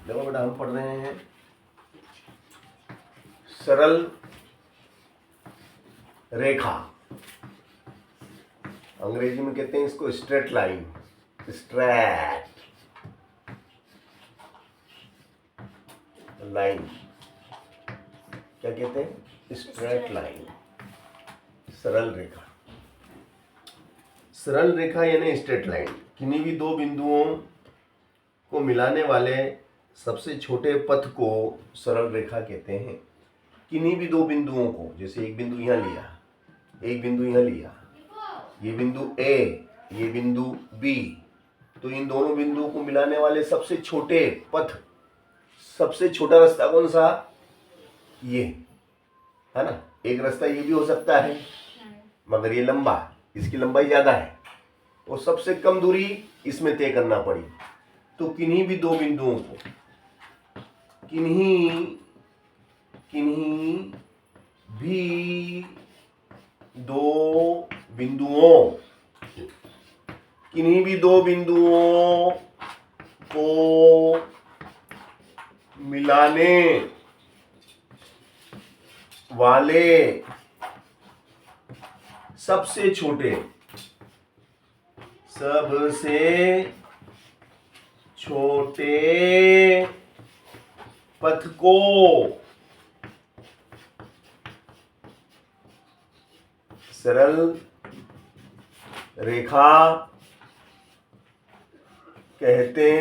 देखो बेटा, हम पढ़ रहे हैं सरल रेखा। अंग्रेजी में कहते हैं इसको स्ट्रेट लाइन, स्ट्रेट लाइन। क्या कहते हैं? स्ट्रेट लाइन, सरल रेखा। सरल रेखा यानी स्ट्रेट लाइन, किन्हीं भी दो बिंदुओं को मिलाने वाले सबसे छोटे पथ को सरल रेखा कहते हैं। किन्हीं भी दो बिंदुओं को, जैसे एक बिंदु यहाँ लिया, एक बिंदु यहाँ लिया, ये बिंदु ए, ये बिंदु बी, तो इन दोनों बिंदुओं को मिलाने वाले सबसे छोटे पथ, सबसे छोटा रास्ता कौन सा? ये है ना। एक रास्ता ये भी हो सकता है, मगर ये लंबा, इसकी लंबाई ज्यादा है, और सबसे कम दूरी इसमें तय करना पड़ी। तो किन्हीं भी दो बिंदुओं को, किन्हीं भी दो बिंदुओं, किन्हीं भी दो बिंदुओं को मिलाने वाले सबसे छोटे पथ को सरल रेखा कहते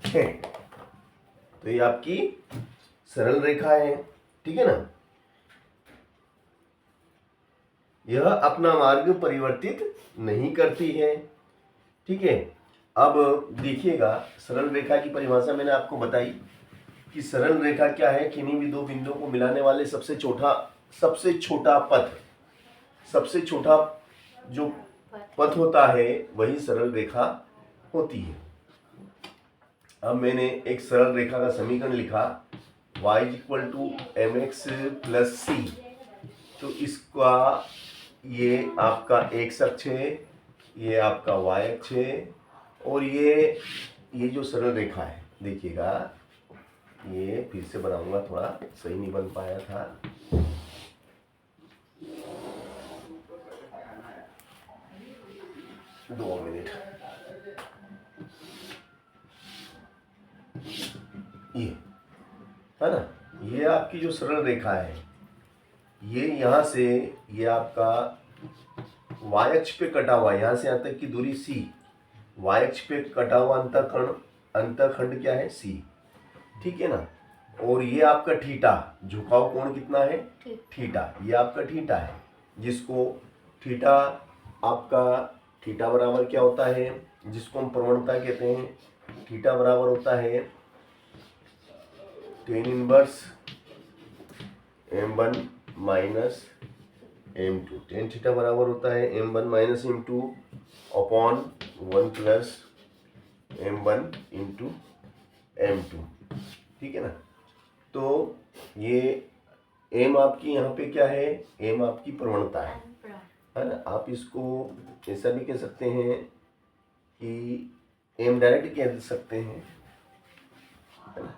हैं। तो ये आपकी सरल रेखा है, ठीक है ना। यह अपना मार्ग परिवर्तित नहीं करती है, ठीक है। अब देखिएगा, सरल रेखा की परिभाषा मैंने आपको बताई कि सरल रेखा क्या है? किन्हीं भी दो बिंदुओं को मिलाने वाले सबसे छोटा पथ, सबसे छोटा जो पथ होता है वही सरल रेखा होती है। अब मैंने एक सरल रेखा का समीकरण लिखा, y = mx + c। तो इसका ये आपका x अक्ष है, ये आपका y अक्ष है, और ये जो सरल रेखा है, देखिएगा, ये फिर से बनाऊंगा, थोड़ा सही नहीं बन पाया था। दो मिनट। ये है ना, ये आपकी जो सरल रेखा है, ये यहाँ से, ये आपका y अक्ष पे कटा हुआ, यहाँ से यहाँ तक की दूरी c, y अक्ष पे कटा हुआ अंतःखंड क्या है? c, ठीक है ना। और ये आपका थीटा, झुकाव कोण कितना है? थीटा। ये आपका थीटा है, जिसको थीटा, आपका थीटा बराबर क्या होता है, जिसको हम प्रवणता कहते हैं। थीटा बराबर होता है tan inverse m1 minus m2। tan theta बराबर होता है m1 minus m2 upon 1 plus m1 into m2, ठीक है ना। तो ये m आपकी यहाँ पे क्या है? m आपकी प्रवणता है ना। आप इसको ऐसा भी कह सकते हैं कि m डायरेक्ट कह सकते हैं, है ना,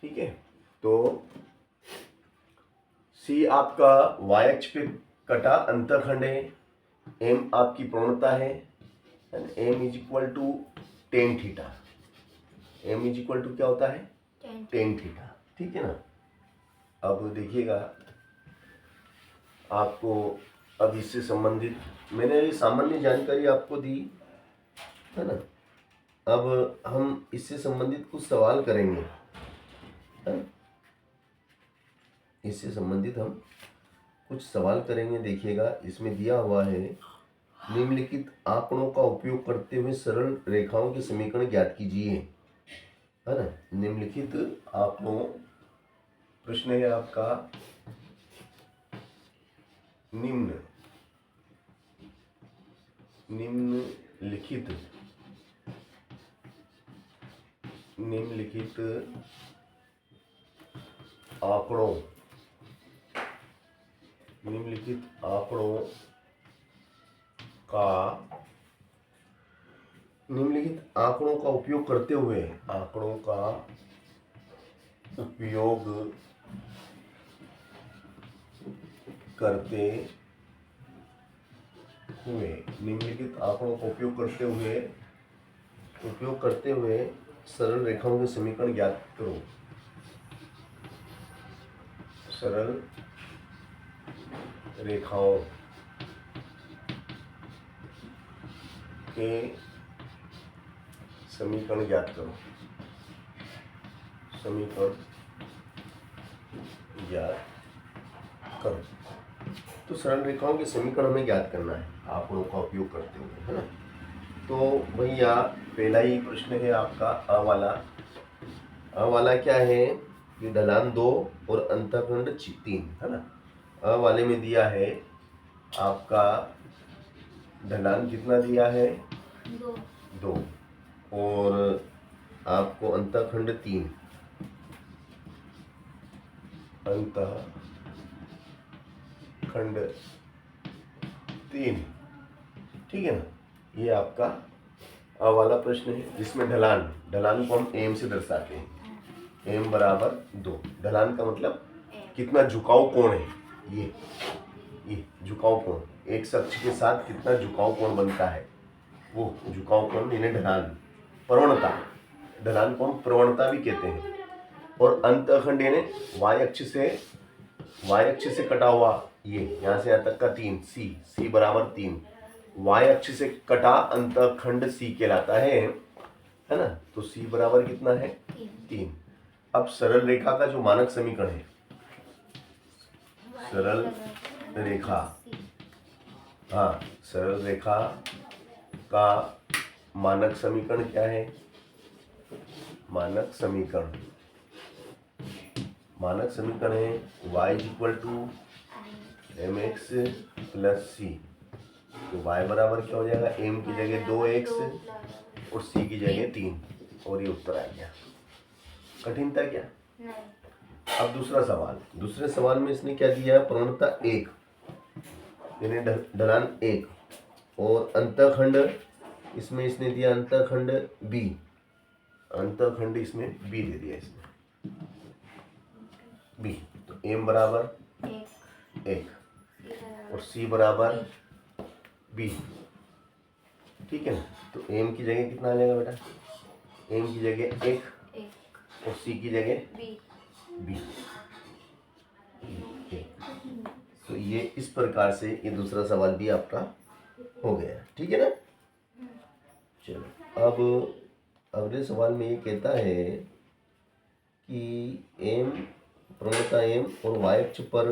ठीक है। तो c आपका y अक्ष पे कटा अंतःखंड है, m आपकी प्रवणता है, m = tan थीटा। m = क्या होता है? tan थीटा, ठीक है ना। अब देखिएगा, आपको अब इससे संबंधित मैंने ये सामान्य जानकारी आपको दी, है ना। अब हम इससे संबंधित कुछ सवाल करेंगे, है ना? इससे संबंधित हम कुछ सवाल करेंगे। देखिएगा, इसमें दिया हुआ है, निम्नलिखित आंकड़ों का उपयोग करते हुए सरल रेखाओं के समीकरण ज्ञात कीजिए, है ना। निम्नलिखित आंकड़ों, प्रश्न है आपका, निम्नलिखित आंकड़ों का निम्नलिखित आंकड़ों का उपयोग करते हुए निम्नलिखित आंकड़ों का उपयोग करते हुए सरल रेखाओं के समीकरण ज्ञात करो। सरल रेखाओं के समीकरण ज्ञात करो। तो सरल रेखाओं के समीकरण हमें ज्ञात करना है आंकड़ों का उपयोग करते हुए, है ना। तो भैया पहला ही प्रश्न है आपका अ वाला क्या है कि ढलान 2 और अंतःखंड 3, है ना। अ वाले में दिया है आपका ढलान कितना दिया है 2 और आपको अंतःखंड 3, ठीक है ना। ये आपका अ वाला प्रश्न है जिसमें ढलान को हम एम से दर्शाते हैं। एम बराबर 2। ढलान का मतलब कितना झुकाव कोण है, ये झुकाव कोण, एक अक्ष के साथ कितना झुकाव कोण बनता है, वो झुकाव कोण यानी ढलान। प्रवणता, ढलान को हम प्रवणता भी कहते हैं। और अंतःखंड यानी वाई अक्ष से कटा हुआ, ये यहाँ से यहाँ तक का 3, सी बराबर 3, वाई अक्ष से कटा अंतःखंड सी कहलाता है ना। तो सी बराबर कितना है 3। अब सरल रेखा का जो मानक समीकरण है, सरल रेखा का मानक समीकरण क्या है। मानक समीकरण है y = mx + c। तो y बराबर क्या हो जाएगा, m की जगह 2x और c की जगह 3, और ये उत्तर आ गया। कठिन था क्या? नहीं। अब दूसरे सवाल में इसने क्या दिया, प्रवणता 1 यानी ढलान 1 और अंतःखंड इसमें इसने दिया अंतःखंड b, इसमें b दे दिया इसने b। तो m बराबर 1 और c बराबर b, ठीक है ना। तो m की जगह कितना आ जाएगा बेटा, m की जगह 1 और c की जगह b। तो ये इस प्रकार से ये दूसरा सवाल भी आपका हो गया, ठीक है ना। चलो अब अगले सवाल में ये कहता है कि प्रवणता m और y अक्ष पर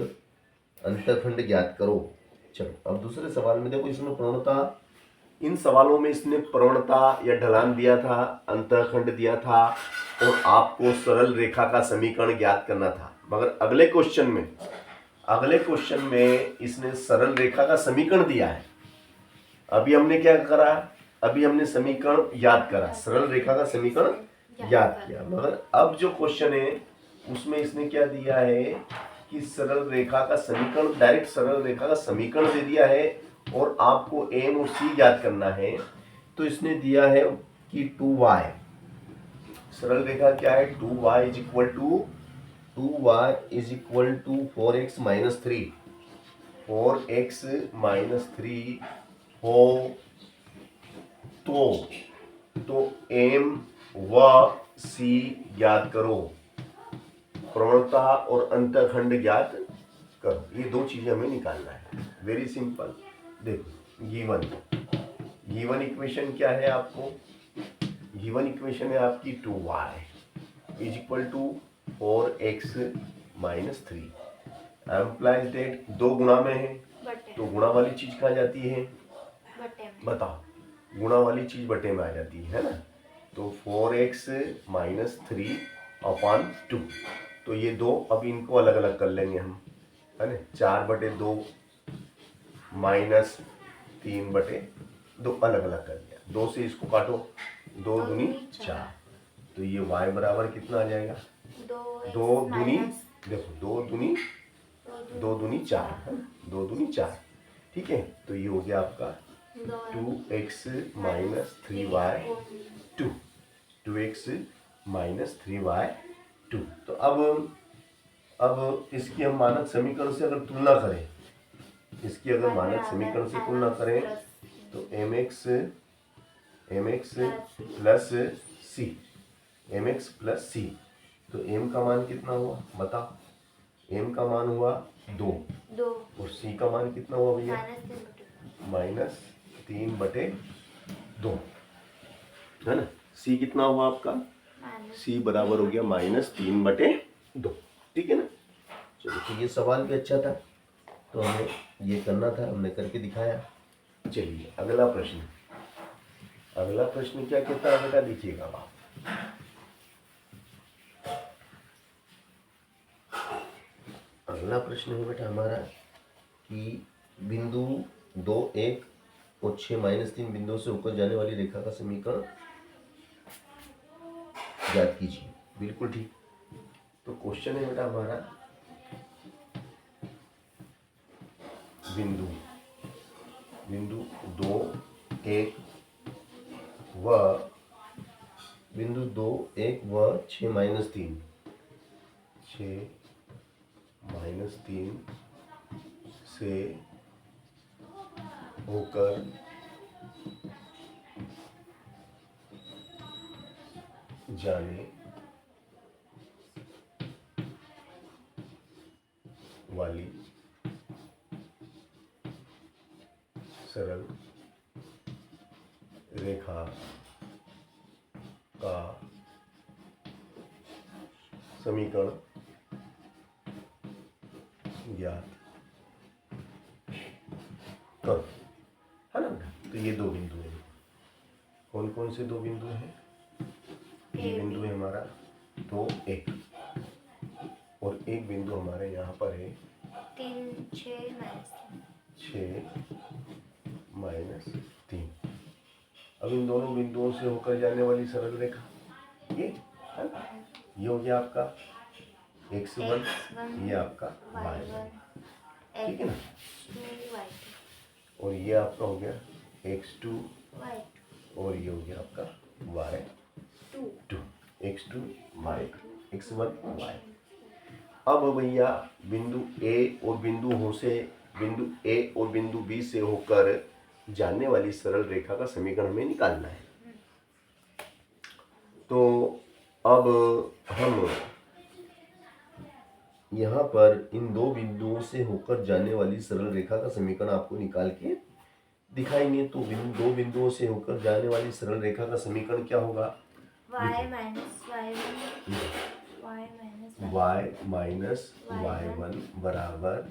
अंतःखंड ज्ञात करो। चलो अब दूसरे सवाल में देखो, इसमें प्रवणता, इन सवालों में इसने प्रवणता या ढलान दिया था, अंतःखंड दिया था और आपको सरल रेखा का समीकरण ज्ञात करना था। मगर अगले क्वेश्चन में इसने सरल रेखा का समीकरण दिया है। अभी हमने क्या करा, अभी हमने समीकरण याद करा, सरल रेखा का समीकरण याद किया। मगर अब जो क्वेश्चन है उसमें इसने क्या दिया है कि सरल रेखा का समीकरण, डायरेक्ट सरल रेखा का समीकरण दे दिया है और आपको m और c ज्ञात करना है। तो इसने दिया है कि 2y, सरल रेखा क्या है, 2y = 4x - 3, 4x - 3 हो तो m व c ज्ञात करो, प्रवणता और अंतःखंड ज्ञात करो। ये दो चीजें हमें निकालना है, वेरी सिंपल। देखो गिवन इक्वेशन क्या है, आपको गिवन इक्वेशन है आपकी 2y = 4x - 3। एम्प्लाइज डेट 2 गुणा में है, तो गुणा वाली चीज कहाँ जाती है, बताओ, गुणा वाली चीज बटे में आ जाती है ना। तो 4x - 3/2। तो ये दो, अब इनको अलग अलग कर लेंगे हम, है ना। 4/2 - 3/2 अलग अलग कर दिया। 2 से इसको काटो, 2 दूनी 4। तो ये y बराबर कितना आ जाएगा, 2 दूनी, देखो 2 दूनी 4 है, 2 दूनी 4, ठीक है। तो ये हो गया आपका 2x minus 3y 2, 2x minus 3y 2। तो अब इसकी हम मानक समीकरण से अगर तुलना करें, इसकी अगर मानक समीकरण से तुलना करें तो mx प्लस सी, mx प्लस सी, तो m का मान कितना हुआ बताओ? m का मान हुआ 2 और c का मान कितना हुआ भैया? -3/2 है ना। c कितना हुआ आपका? c बराबर हो गया -3/2। ठीक है ना। चलो तो ये सवाल भी अच्छा था, तो हमें ये करना था, हमने करके दिखाया। चलिए अगला प्रश्न, अगला प्रश्न क्या कहता है बेटा, देखिएगा आप। अगला प्रश्न है बेटा हमारा कि बिंदु 2, 1 और 6, -3 बिंदुओं से होकर जाने वाली रेखा का समीकरण ज्ञात कीजिए। बिल्कुल ठीक। तो क्वेश्चन है बेटा हमारा, बिंदु 2, 1 व बिंदु 2, 1 व 6, -3 से होकर जाने वाली सरल रेखा का समीकरण ज्ञात करो, है ना। तो ये 2 बिंदु हैं। कौन कौन से 2 बिंदु हैं? ये बिंदु है हमारा 2, 1 और एक बिंदु हमारे यहाँ पर है 6, -3। अब इन दोनों बिंदुओं से होकर जाने वाली सरल रेखा ये है ना। ये हो गया आपका x1, ये आपका y1, ठीक है ना। और ये आपका हो गया x2 और ये हो गया आपका y2, x2 y2, x1 y। अब भैया बिंदु A और बिंदु A और बिंदु B से होकर जाने वाली सरल रेखा का समीकरण हमें निकालना है। तो अब हम यहाँ पर इन 2 बिंदुओं से होकर जाने वाली सरल रेखा का समीकरण आपको निकाल के दिखाएंगे। तो 2 बिंदुओं से होकर जाने वाली सरल रेखा का समीकरण क्या होगा? y माइनस y1 बराबर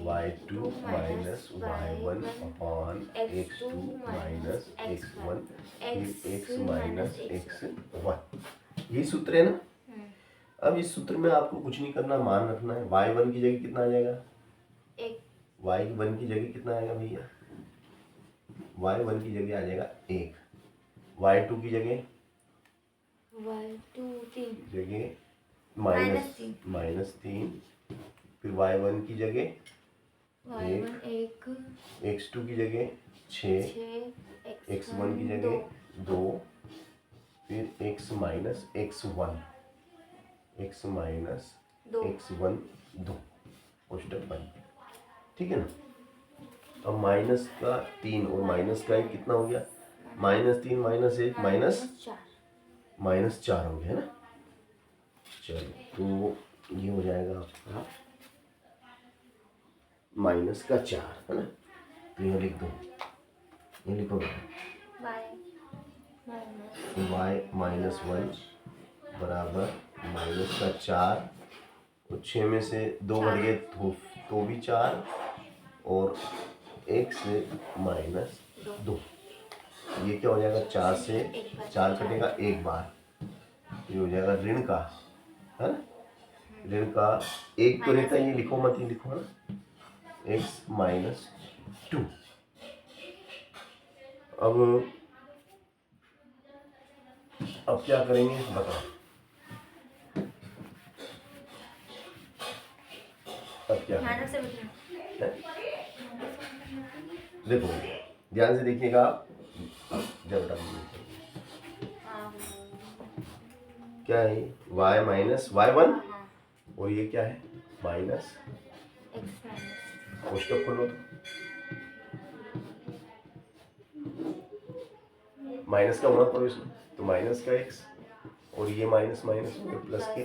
y2 minus y1 upon x2 minus x1 फिर x माइनस x1। यही सूत्र है ना। अब इस सूत्र में आपको कुछ नहीं करना, मान रखना है। y1 की जगह कितना आ जाएगा? y1 की जगह कितना आएगा भैया? y1 की जगह आ जाएगा 1, y2 की जगह -3, फिर y1 की जगह 1, x2 की जगह 6, x1 की जगह 2, फिर x माइनस x1 2 कोष्टक बंद। ठीक है ना। अब माइनस का 3 और माइनस का 1 कितना हो गया? -3 -1 -4 हो गया है ना। चलो तो ये हो जाएगा आपका -4 है ना। तो ये लिख दो, ये लिखो y -1 बराबर -4 और 6 में से 2 घट गए तो भी 4 और x -2। ये क्या हो जाएगा? 4 से 4 कटेगा एक बार, ये हो जाएगा ऋण का, है ना। ऋण का 1 तो रहता है, ये लिखो मत, ये लिखो ना, x -2। अब क्या करेंगे बताओ? अब क्या देखो ध्यान से देखिएगा आप। जब क्या है y माइनस y1 और ये क्या है माइनस कोष्टक खोलो तो माइनस का होना पड़ो इसमें, तो माइनस का x और ये माइनस माइनस हो गया प्लस के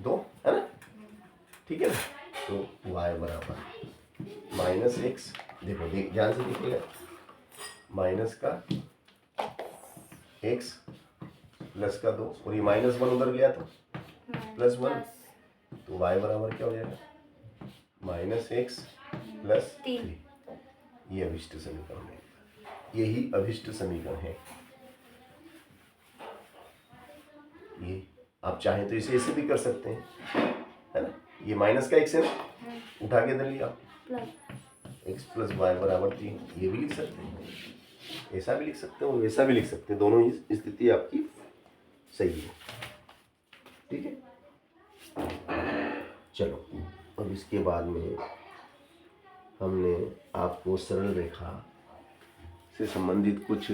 2 है ना, ठीक है ना। तो y बराबर माइनस एक्स, देखो ध्यान से देखिएगा, माइनस का x प्लस का 2 और ये -1 उधर गया तो +1, तो y बराबर क्या हो जाएगा -x प्लस 3। ये अभिष्ट समीकरण है, यही अभिष्ट समीकरण है। ये आप चाहें तो इसे ऐसे भी कर सकते हैं, है ना। ये माइनस का x है ना, उठा के इधर लिया x प्लस वाई बराबर 3, ये भी लिख सकते हैं, ऐसा भी लिख सकते हैं और ऐसा भी लिख सकते हैं, दोनों ही स्थिति आपकी सही है, ठीक है। चलो अब इसके बाद में हमने आपको सरल रेखा से संबंधित कुछ